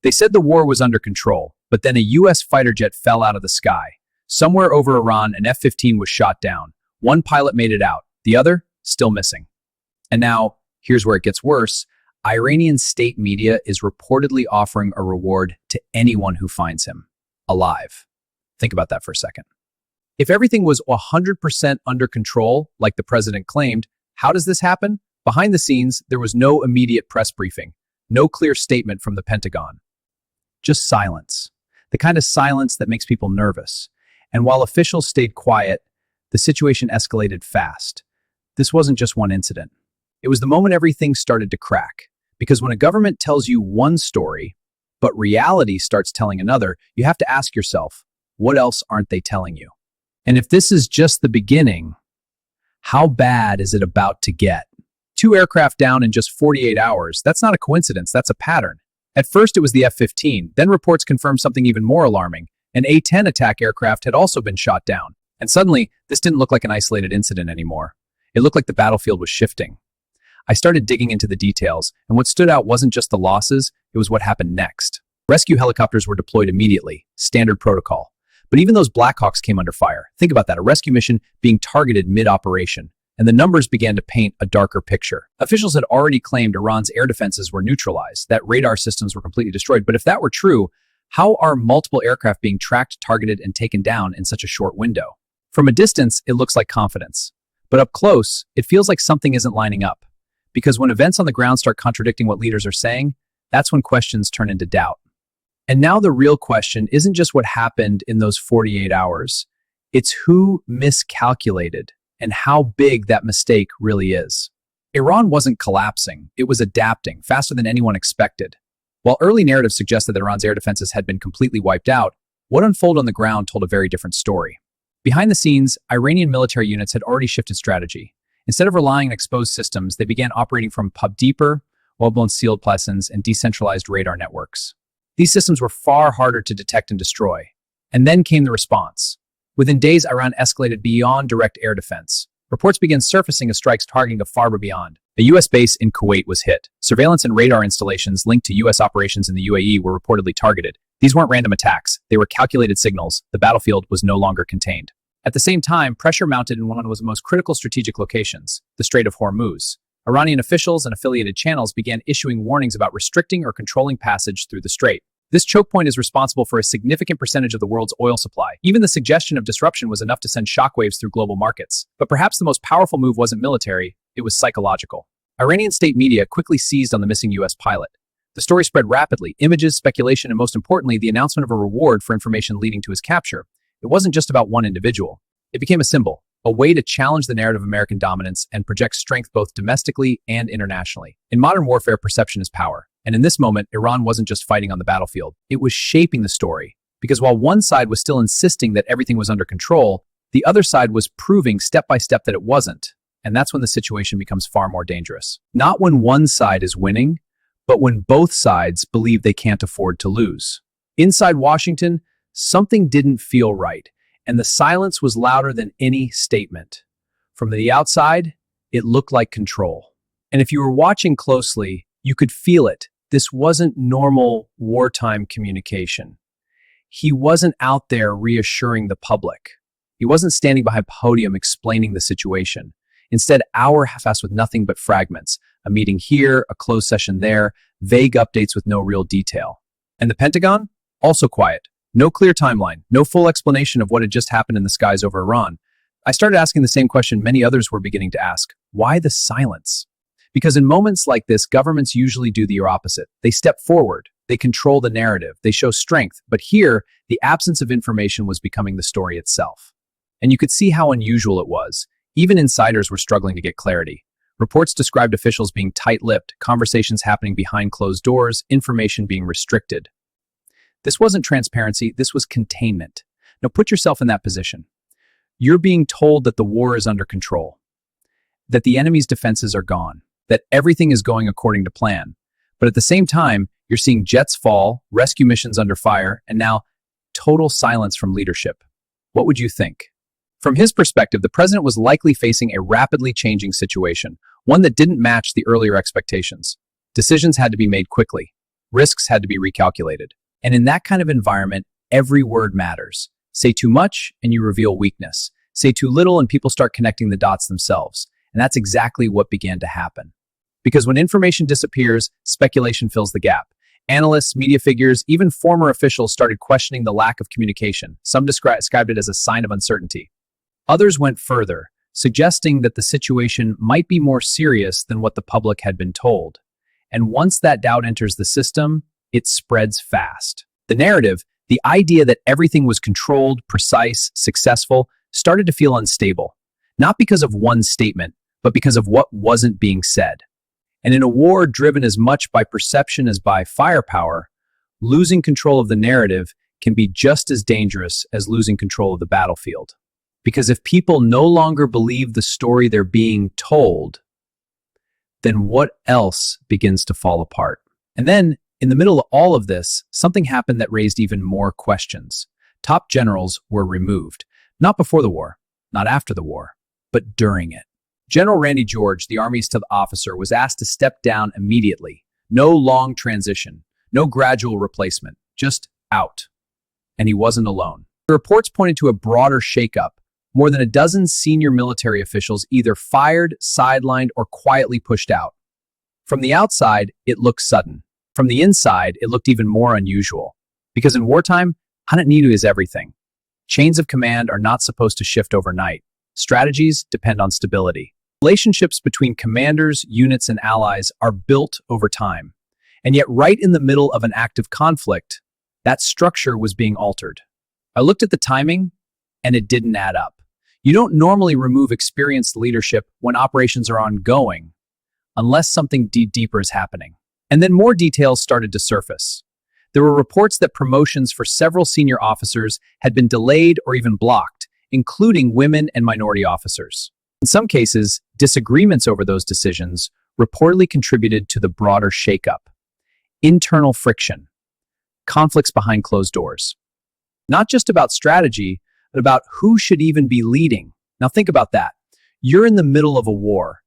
They said the war was under control, but then a US fighter jet fell out of the sky. Somewhere over Iran, an F-15 was shot down. One pilot made it out, the other still missing. And now, here's where it gets worse. Iranian state media is reportedly offering a reward to anyone who finds him alive. Think about that for a second. If everything was 100% under control, like the president claimed, how does this happen? Behind the scenes, there was no immediate press briefing, no clear statement from the Pentagon. Just silence. The kind of silence that makes people nervous. And while officials stayed quiet, the situation escalated fast. This wasn't just one incident. It was the moment everything started to crack. Because when a government tells you one story, but reality starts telling another, you have to ask yourself, what else aren't they telling you? And if this is just the beginning, how bad is it about to get? 2 aircraft down in just 48 hours. That's not a coincidence, that's a pattern. At first it was the F-15, then reports confirmed something even more alarming. An A-10 attack aircraft had also been shot down. And suddenly, this didn't look like an isolated incident anymore. It looked like the battlefield was shifting. I started digging into the details, and what stood out wasn't just the losses, it was what happened next. Rescue helicopters were deployed immediately, standard protocol. But even those Blackhawks came under fire. Think about that, a rescue mission being targeted mid-operation. And the numbers began to paint a darker picture. Officials had already claimed Iran's air defenses were neutralized, that radar systems were completely destroyed. But if that were true, how are multiple aircraft being tracked, targeted, and taken down in such a short window? From a distance, it looks like confidence. But up close, it feels like something isn't lining up. Because when events on the ground start contradicting what leaders are saying, that's when questions turn into doubt. And now the real question isn't just what happened in those 48 hours. It's who miscalculated and how big that mistake really is. Iran wasn't collapsing. It was adapting faster than anyone expected. While early narratives suggested that Iran's air defenses had been completely wiped out, what unfolded on the ground told a very different story. Behind the scenes, Iranian military units had already shifted strategy. Instead of relying on exposed systems, they began operating from deeper, well-blown sealed platforms and decentralized radar networks. These systems were far harder to detect and destroy. And then came the response. Within days, Iran escalated beyond direct air defense. Reports began surfacing of strikes targeting far beyond. A U.S. base in Kuwait was hit. Surveillance and radar installations linked to U.S. operations in the UAE were reportedly targeted. These weren't random attacks. They were calculated signals. The battlefield was no longer contained. At the same time, pressure mounted in one of the most critical strategic locations, the Strait of Hormuz. Iranian officials and affiliated channels began issuing warnings about restricting or controlling passage through the strait. This choke point is responsible for a significant percentage of the world's oil supply. Even the suggestion of disruption was enough to send shockwaves through global markets. But perhaps the most powerful move wasn't military, it was psychological. Iranian state media quickly seized on the missing U.S. pilot. The story spread rapidly, images, speculation, and most importantly, the announcement of a reward for information leading to his capture. It wasn't just about one individual. It became a symbol, a way to challenge the narrative of American dominance and project strength both domestically and internationally. In modern warfare, perception is power. And in this moment, Iran wasn't just fighting on the battlefield. It was shaping the story. Because while one side was still insisting that everything was under control, the other side was proving step by step that it wasn't. And that's when the situation becomes far more dangerous. Not when one side is winning, but when both sides believe they can't afford to lose. Inside Washington, something didn't feel right, and the silence was louder than any statement. From the outside, it looked like control. And if you were watching closely, you could feel it. This wasn't normal wartime communication. He wasn't out there reassuring the public. He wasn't standing behind a podium explaining the situation. Instead, hour half-assed with nothing but fragments. A meeting here, a closed session there, vague updates with no real detail. And the Pentagon? Also quiet. No clear timeline, no full explanation of what had just happened in the skies over Iran. I started asking the same question many others were beginning to ask. Why the silence? Because in moments like this, governments usually do the opposite. They step forward, they control the narrative, they show strength. But here, the absence of information was becoming the story itself. And you could see how unusual it was. Even insiders were struggling to get clarity. Reports described officials being tight-lipped, conversations happening behind closed doors, information being restricted. This wasn't transparency, this was containment. Now put yourself in that position. You're being told that the war is under control, that the enemy's defenses are gone, that everything is going according to plan. But at the same time, you're seeing jets fall, rescue missions under fire, and now total silence from leadership. What would you think? From his perspective, the president was likely facing a rapidly changing situation, one that didn't match the earlier expectations. Decisions had to be made quickly. Risks had to be recalculated. And in that kind of environment, every word matters. Say too much and you reveal weakness. Say too little and people start connecting the dots themselves. And that's exactly what began to happen. Because when information disappears, speculation fills the gap. Analysts, media figures, even former officials started questioning the lack of communication. Some described it as a sign of uncertainty. Others went further, suggesting that the situation might be more serious than what the public had been told. And once that doubt enters the system, it spreads fast. The narrative, the idea that everything was controlled, precise, successful, started to feel unstable. Not because of one statement, but because of what wasn't being said. And in a war driven as much by perception as by firepower, losing control of the narrative can be just as dangerous as losing control of the battlefield. Because if people no longer believe the story they're being told, then what else begins to fall apart? And then, in the middle of all of this, something happened that raised even more questions. Top generals were removed. Not before the war, not after the war, but during it. General Randy George, the Army's top officer, was asked to step down immediately. No long transition, no gradual replacement, just out. And he wasn't alone. The reports pointed to a broader shakeup. More than a dozen senior military officials either fired, sidelined, or quietly pushed out. From the outside, it looked sudden. From the inside, it looked even more unusual. Because in wartime, continuity is everything. Chains of command are not supposed to shift overnight. Strategies depend on stability. Relationships between commanders, units, and allies are built over time. And yet, right in the middle of an active conflict, that structure was being altered. I looked at the timing, and it didn't add up. You don't normally remove experienced leadership when operations are ongoing, unless something deeper is happening. And then more details started to surface. There were reports that promotions for several senior officers had been delayed or even blocked, including women and minority officers. In some cases, disagreements over those decisions reportedly contributed to the broader shakeup. Internal friction, conflicts behind closed doors. Not just about strategy, but about who should even be leading. Now think about that. You're in the middle of a war.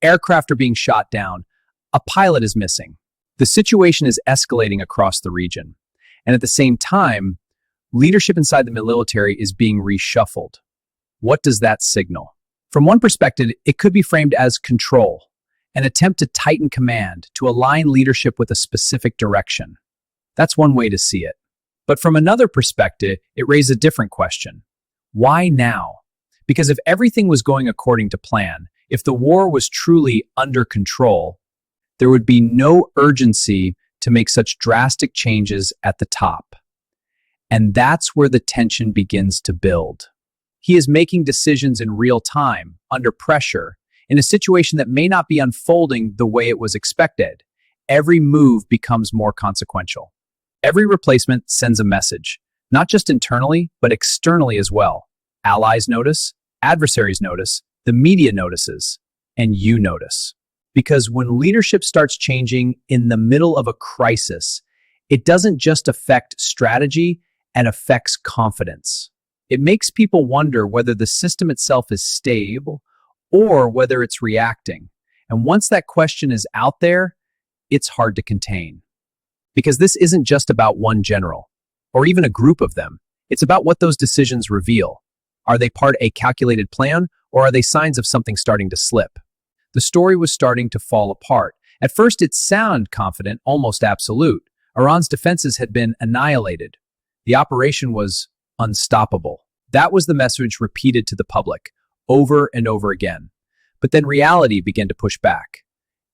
Aircraft are being shot down. A pilot is missing. The situation is escalating across the region. And at the same time, leadership inside the military is being reshuffled. What does that signal? From one perspective, it could be framed as control, an attempt to tighten command, to align leadership with a specific direction. That's one way to see it. But from another perspective, it raises a different question. Why now? Because if everything was going according to plan, if the war was truly under control, there would be no urgency to make such drastic changes at the top. And that's where the tension begins to build. He is making decisions in real time, under pressure, in a situation that may not be unfolding the way it was expected. Every move becomes more consequential. Every replacement sends a message, not just internally, but externally as well. Allies notice, adversaries notice, the media notices, and you notice. Because when leadership starts changing in the middle of a crisis, it doesn't just affect strategy, it affects confidence. It makes people wonder whether the system itself is stable or whether it's reacting. And once that question is out there, it's hard to contain. Because this isn't just about one general, or even a group of them. It's about what those decisions reveal. Are they part of a calculated plan, or are they signs of something starting to slip? The story was starting to fall apart. At first, it sounded confident, almost absolute. Iran's defenses had been annihilated. The operation was unstoppable. That was the message repeated to the public, over and over again. But then reality began to push back.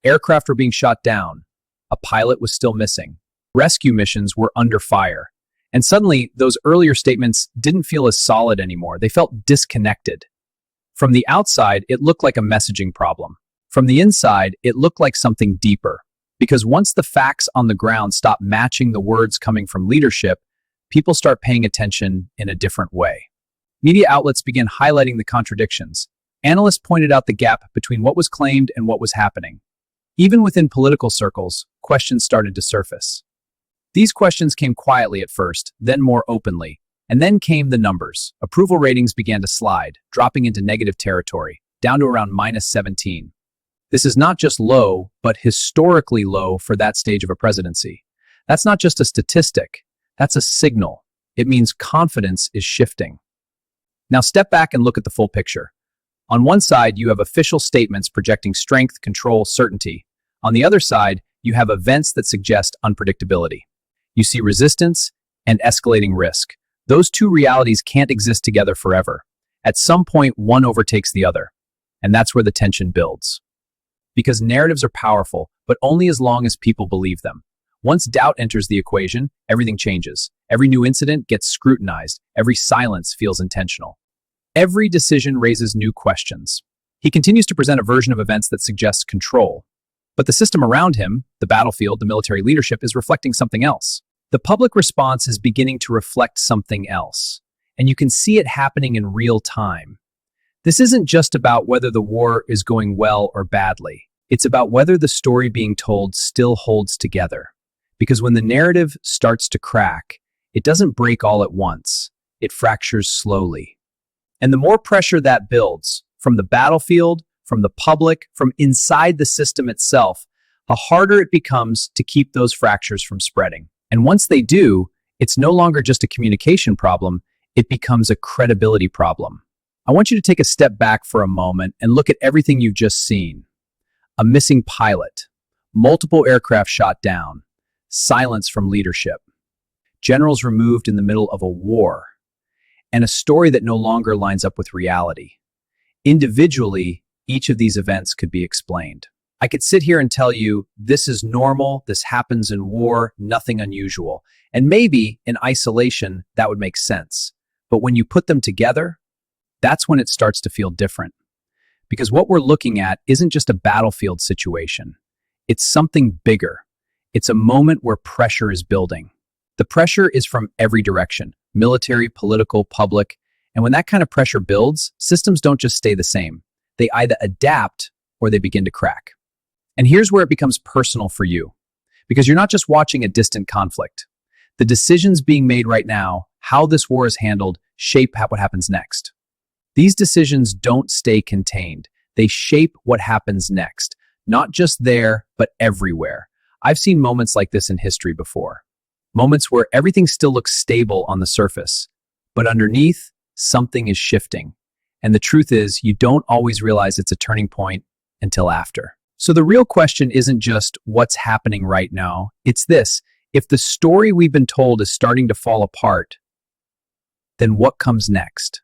Aircraft were being shot down. A pilot was still missing. Rescue missions were under fire. And suddenly, those earlier statements didn't feel as solid anymore. They felt disconnected. From the outside, it looked like a messaging problem. From the inside, it looked like something deeper. Because once the facts on the ground stop matching the words coming from leadership, people start paying attention in a different way. Media outlets began highlighting the contradictions. Analysts pointed out the gap between what was claimed and what was happening. Even within political circles, questions started to surface. These questions came quietly at first, then more openly. And then came the numbers. Approval ratings began to slide, dropping into negative territory, down to around -17. This is not just low, but historically low for that stage of a presidency. That's not just a statistic, that's a signal. It means confidence is shifting. Now step back and look at the full picture. On one side, you have official statements projecting strength, control, certainty. On the other side, you have events that suggest unpredictability. You see resistance and escalating risk. Those two realities can't exist together forever. At some point, one overtakes the other. And that's where the tension builds. Because narratives are powerful, but only as long as people believe them. Once doubt enters the equation, everything changes. Every new incident gets scrutinized. Every silence feels intentional. Every decision raises new questions. He continues to present a version of events that suggests control. But the system around him, the battlefield, the military leadership, is reflecting something else. The public response is beginning to reflect something else. And you can see it happening in real time. This isn't just about whether the war is going well or badly. It's about whether the story being told still holds together. Because when the narrative starts to crack, it doesn't break all at once. It fractures slowly. And the more pressure that builds, from the battlefield, from the public, from inside the system itself, the harder it becomes to keep those fractures from spreading. And once they do, it's no longer just a communication problem, it becomes a credibility problem. I want you to take a step back for a moment and look at everything you've just seen. A missing pilot, multiple aircraft shot down, silence from leadership, generals removed in the middle of a war, and a story that no longer lines up with reality. Individually, each of these events could be explained. I could sit here and tell you, this is normal, this happens in war, nothing unusual. And maybe in isolation, that would make sense. But when you put them together, that's when it starts to feel different. Because what we're looking at isn't just a battlefield situation. It's something bigger. It's a moment where pressure is building. The pressure is from every direction, military, political, public. And when that kind of pressure builds, systems don't just stay the same. They either adapt or they begin to crack. And here's where it becomes personal for you. Because you're not just watching a distant conflict. The decisions being made right now, how this war is handled, shape what happens next. These decisions don't stay contained. They shape what happens next. Not just there, but everywhere. I've seen moments like this in history before. Moments where everything still looks stable on the surface, but underneath, something is shifting. And the truth is, you don't always realize it's a turning point until after. So the real question isn't just what's happening right now. It's this: if the story we've been told is starting to fall apart, then what comes next?